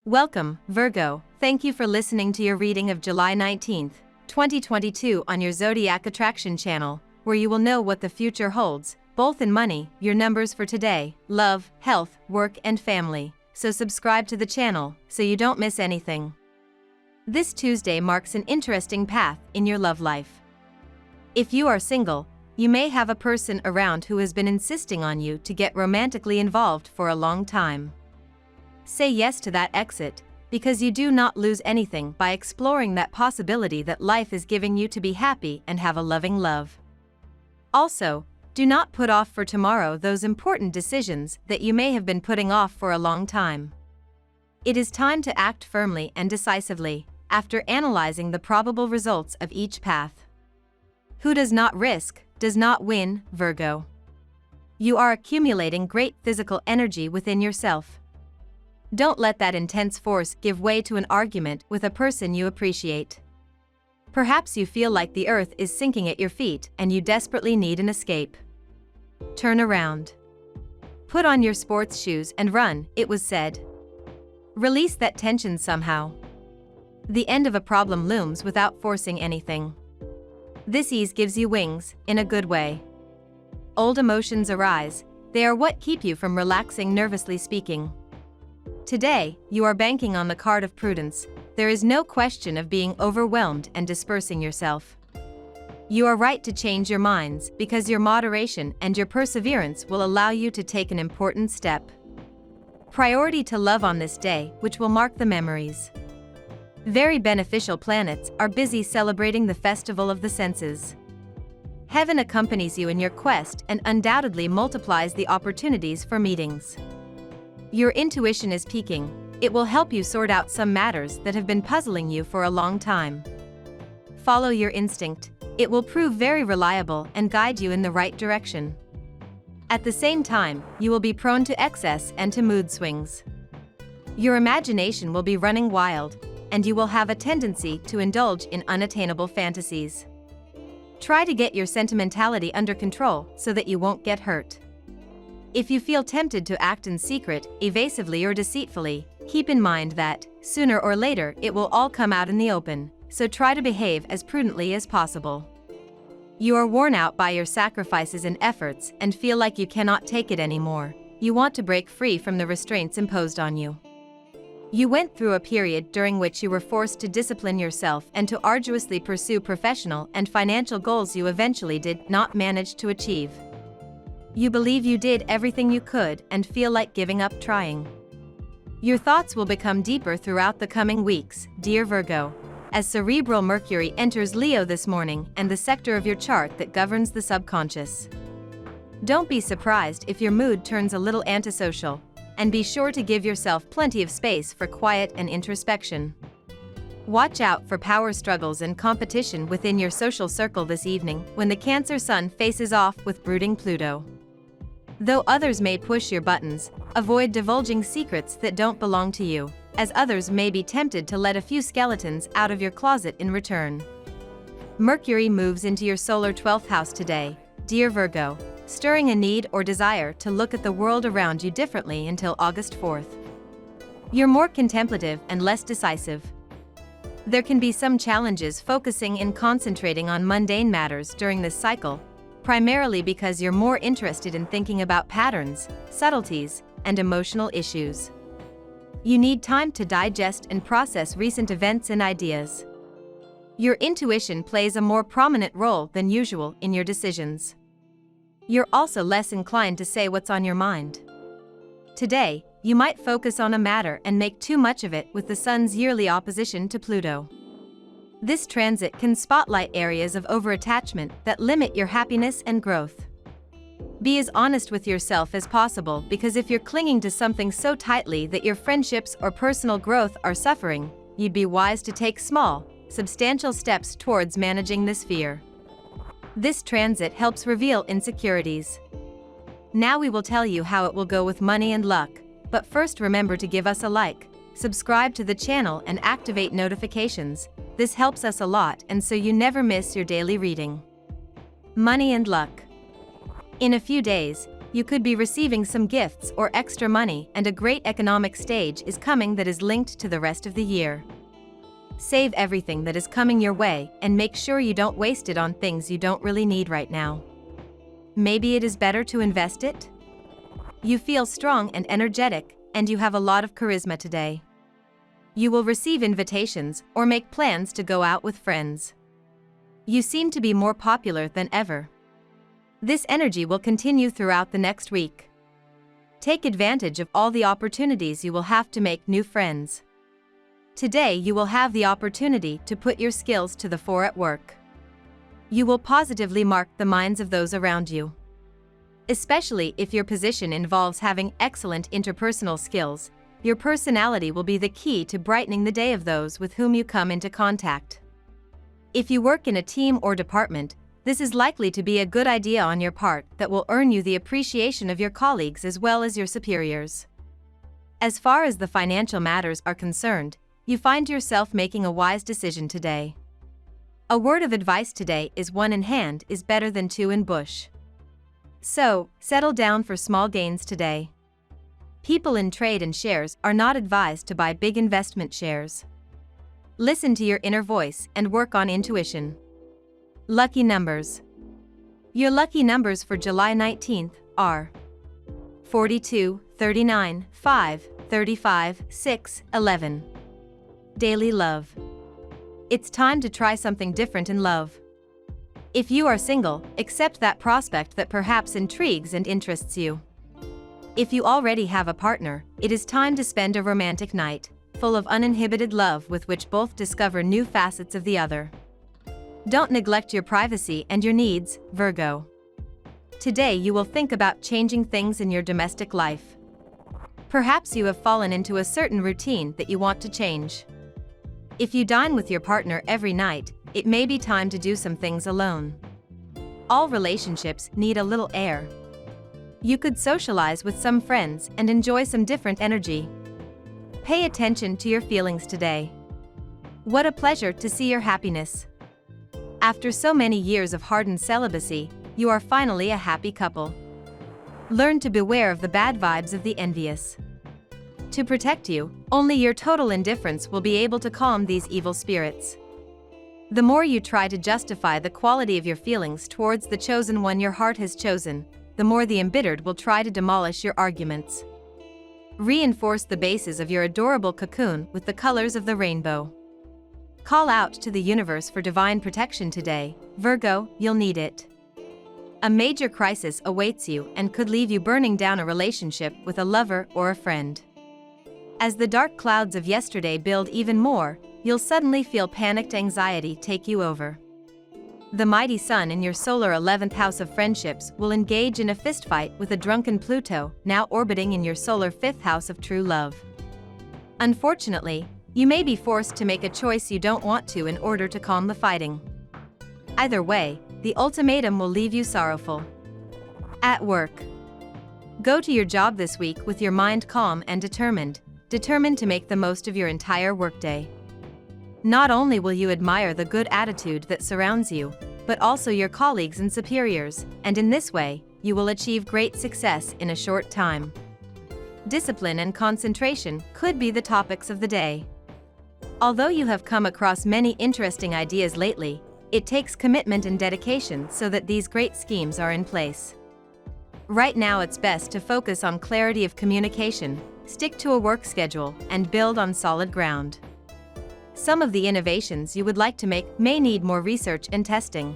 Welcome, Virgo. Thank you for listening to your reading of July 19th, 2022 on your Zodiac Attraction channel, where you will know what the future holds, both in money, your numbers for today, love, health, work and family. So subscribe to the channel so you don't miss anything. This Tuesday marks an interesting path in your love life. If you are single, you may have a person around who has been insisting on you to get romantically involved for a long time. Say yes to that exit, because you do not lose anything by exploring that possibility that life is giving you to be happy and have a loving love. Also, do not put off for tomorrow those important decisions that you may have been putting off for a long time. It is time to act firmly and decisively, after analyzing the probable results of each path. Who does not risk, does not win, Virgo. You are accumulating great physical energy within yourself. Don't let that intense force give way to an argument with a person you appreciate. Perhaps you feel like the earth is sinking at your feet and you desperately need an escape. Turn around. Put on your sports shoes and run, it was said. Release that tension somehow. The end of a problem looms without forcing anything. This ease gives you wings, in a good way. Old emotions arise, they are what keep you from relaxing, nervously speaking. Today, you are banking on the card of prudence. There is no question of being overwhelmed and dispersing yourself. You are right to change your minds because your moderation and your perseverance will allow you to take an important step. Priority to love on this day, which will mark the memories. Very beneficial planets are busy celebrating the festival of the senses. Heaven accompanies you in your quest and undoubtedly multiplies the opportunities for meetings. Your intuition is peaking. It will help you sort out some matters that have been puzzling you for a long time. Follow your instinct. It will prove very reliable and guide you in the right direction. At the same time, you will be prone to excess and to mood swings. Your imagination will be running wild, and you will have a tendency to indulge in unattainable fantasies. Try to get your sentimentality under control so that you won't get hurt. If you feel tempted to act in secret, evasively or deceitfully, keep in mind that, sooner or later, it will all come out in the open, so try to behave as prudently as possible. You are worn out by your sacrifices and efforts and feel like you cannot take it anymore. You want to break free from the restraints imposed on you. You went through a period during which you were forced to discipline yourself and to arduously pursue professional and financial goals you eventually did not manage to achieve. You believe you did everything you could and feel like giving up trying. Your thoughts will become deeper throughout the coming weeks, dear Virgo, as cerebral Mercury enters Leo this morning and the sector of your chart that governs the subconscious. Don't be surprised if your mood turns a little antisocial, and be sure to give yourself plenty of space for quiet and introspection. Watch out for power struggles and competition within your social circle this evening when the Cancer Sun faces off with brooding Pluto. Though others may push your buttons, avoid divulging secrets that don't belong to you, as others may be tempted to let a few skeletons out of your closet in return. Mercury moves into your solar 12th house today, dear Virgo, stirring a need or desire to look at the world around you differently until August 4th. You're more contemplative and less decisive. There can be some challenges focusing and concentrating on mundane matters during this cycle, primarily because you're more interested in thinking about patterns, subtleties, and emotional issues. You need time to digest and process recent events and ideas. Your intuition plays a more prominent role than usual in your decisions. You're also less inclined to say what's on your mind. Today, you might focus on a matter and make too much of it with the Sun's yearly opposition to Pluto. This transit can spotlight areas of overattachment that limit your happiness and growth. Be as honest with yourself as possible because if you're clinging to something so tightly that your friendships or personal growth are suffering, you'd be wise to take small, substantial steps towards managing this fear. This transit helps reveal insecurities. Now we will tell you how it will go with money and luck, but first remember to give us a like, subscribe to the channel and activate notifications. This helps us a lot and so you never miss your daily reading. Money and luck. In a few days, you could be receiving some gifts or extra money, and a great economic stage is coming that is linked to the rest of the year. Save everything that is coming your way and make sure you don't waste it on things you don't really need right now. Maybe it is better to invest it? You feel strong and energetic, and you have a lot of charisma today. You will receive invitations or make plans to go out with friends. You seem to be more popular than ever. This energy will continue throughout the next week. Take advantage of all the opportunities you will have to make new friends. Today you will have the opportunity to put your skills to the fore at work. You will positively mark the minds of those around you. Especially if your position involves having excellent interpersonal skills, your personality will be the key to brightening the day of those with whom you come into contact. If you work in a team or department, this is likely to be a good idea on your part that will earn you the appreciation of your colleagues as well as your superiors. As far as the financial matters are concerned, you find yourself making a wise decision today. A word of advice today is 1 in hand is better than 2 in bush. So, settle down for small gains today. People in trade and shares are not advised to buy big investment shares. Listen to your inner voice and work on intuition. Lucky numbers. Your lucky numbers for July 19th are 42, 39, 5, 35, 6, 11. Daily love. It's time to try something different in love. If you are single, accept that prospect that perhaps intrigues and interests you. If you already have a partner, it is time to spend a romantic night, full of uninhibited love with which both discover new facets of the other. Don't neglect your privacy and your needs, Virgo. Today you will think about changing things in your domestic life. Perhaps you have fallen into a certain routine that you want to change. If you dine with your partner every night, it may be time to do some things alone. All relationships need a little air. You could socialize with some friends and enjoy some different energy. Pay attention to your feelings today. What a pleasure to see your happiness. After so many years of hardened celibacy, you are finally a happy couple. Learn to beware of the bad vibes of the envious. To protect you, only your total indifference will be able to calm these evil spirits. The more you try to justify the quality of your feelings towards the chosen one your heart has chosen, the more the embittered will try to demolish your arguments. Reinforce the bases of your adorable cocoon with the colors of the rainbow. Call out to the universe for divine protection today, Virgo, you'll need it. A major crisis awaits you and could leave you burning down a relationship with a lover or a friend. As the dark clouds of yesterday build even more, you'll suddenly feel panicked anxiety take you over. The mighty sun in your solar 11th house of friendships will engage in a fistfight with a drunken Pluto, now orbiting in your solar 5th house of true love. Unfortunately, you may be forced to make a choice you don't want to in order to calm the fighting. Either way, the ultimatum will leave you sorrowful. At work. Go to your job this week with your mind calm and determined to make the most of your entire workday. Not only will you admire the good attitude that surrounds you, but also your colleagues and superiors, and in this way, you will achieve great success in a short time. Discipline and concentration could be the topics of the day. Although you have come across many interesting ideas lately, it takes commitment and dedication so that these great schemes are in place. Right now it's best to focus on clarity of communication, stick to a work schedule, and build on solid ground. Some of the innovations you would like to make may need more research and testing.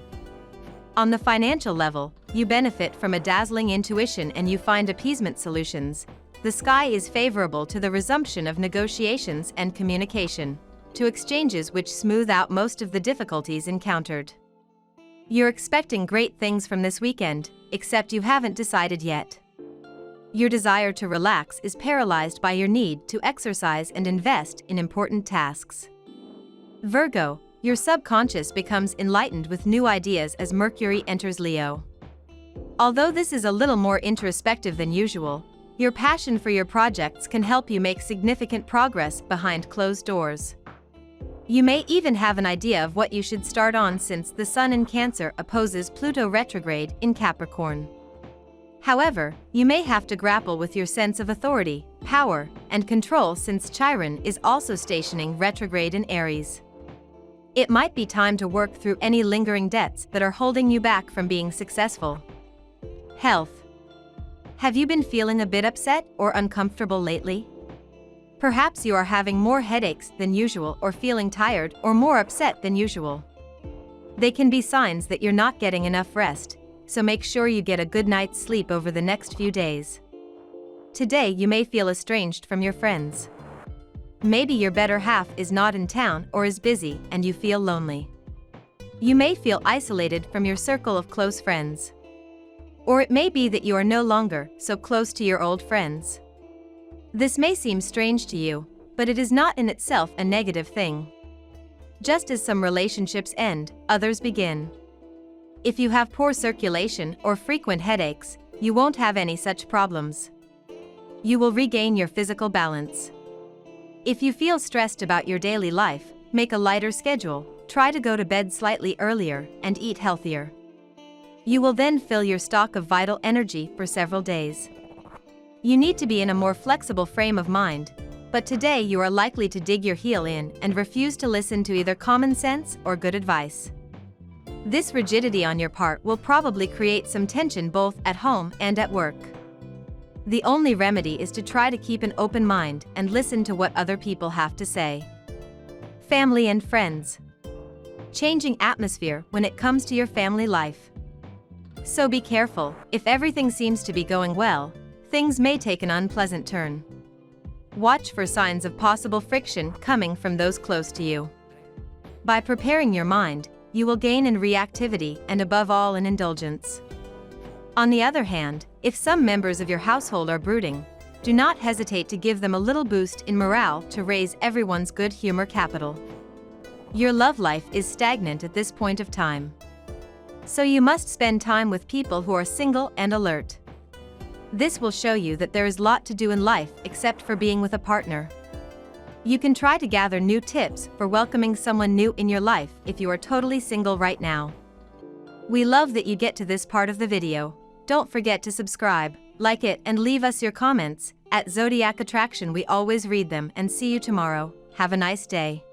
On the financial level, you benefit from a dazzling intuition and you find appeasement solutions. The sky is favorable to the resumption of negotiations and communication, to exchanges which smooth out most of the difficulties encountered. You're expecting great things from this weekend, except you haven't decided yet. Your desire to relax is paralyzed by your need to exercise and invest in important tasks. Virgo, your subconscious becomes enlightened with new ideas as Mercury enters Leo. Although this is a little more introspective than usual, your passion for your projects can help you make significant progress behind closed doors. You may even have an idea of what you should start on since the Sun in Cancer opposes Pluto retrograde in Capricorn. However, you may have to grapple with your sense of authority, power, and control since Chiron is also stationing retrograde in Aries. It might be time to work through any lingering debts that are holding you back from being successful. Health. Have you been feeling a bit upset or uncomfortable lately? Perhaps you are having more headaches than usual or feeling tired or more upset than usual. They can be signs that you're not getting enough rest, so make sure you get a good night's sleep over the next few days. Today you may feel estranged from your friends. Maybe your better half is not in town or is busy and you feel lonely. You may feel isolated from your circle of close friends. Or it may be that you are no longer so close to your old friends. This may seem strange to you, but it is not in itself a negative thing. Just as some relationships end, others begin. If you have poor circulation or frequent headaches, you won't have any such problems. You will regain your physical balance. If you feel stressed about your daily life, make a lighter schedule, try to go to bed slightly earlier, and eat healthier. You will then fill your stock of vital energy for several days. You need to be in a more flexible frame of mind, but today you are likely to dig your heel in and refuse to listen to either common sense or good advice. This rigidity on your part will probably create some tension both at home and at work. The only remedy is to try to keep an open mind and listen to what other people have to say. Family and friends. Changing atmosphere when it comes to your family life. So be careful, if everything seems to be going well, things may take an unpleasant turn. Watch for signs of possible friction coming from those close to you. By preparing your mind, you will gain in reactivity and above all in indulgence. On the other hand, if some members of your household are brooding, do not hesitate to give them a little boost in morale to raise everyone's good humor capital. Your love life is stagnant at this point of time. So you must spend time with people who are single and alert. This will show you that there is a lot to do in life except for being with a partner. You can try to gather new tips for welcoming someone new in your life if you are totally single right now. We love that you get to this part of the video. Don't forget to subscribe, like it, and leave us your comments. At Zodiac Attraction we always read them, and see you tomorrow. Have a nice day.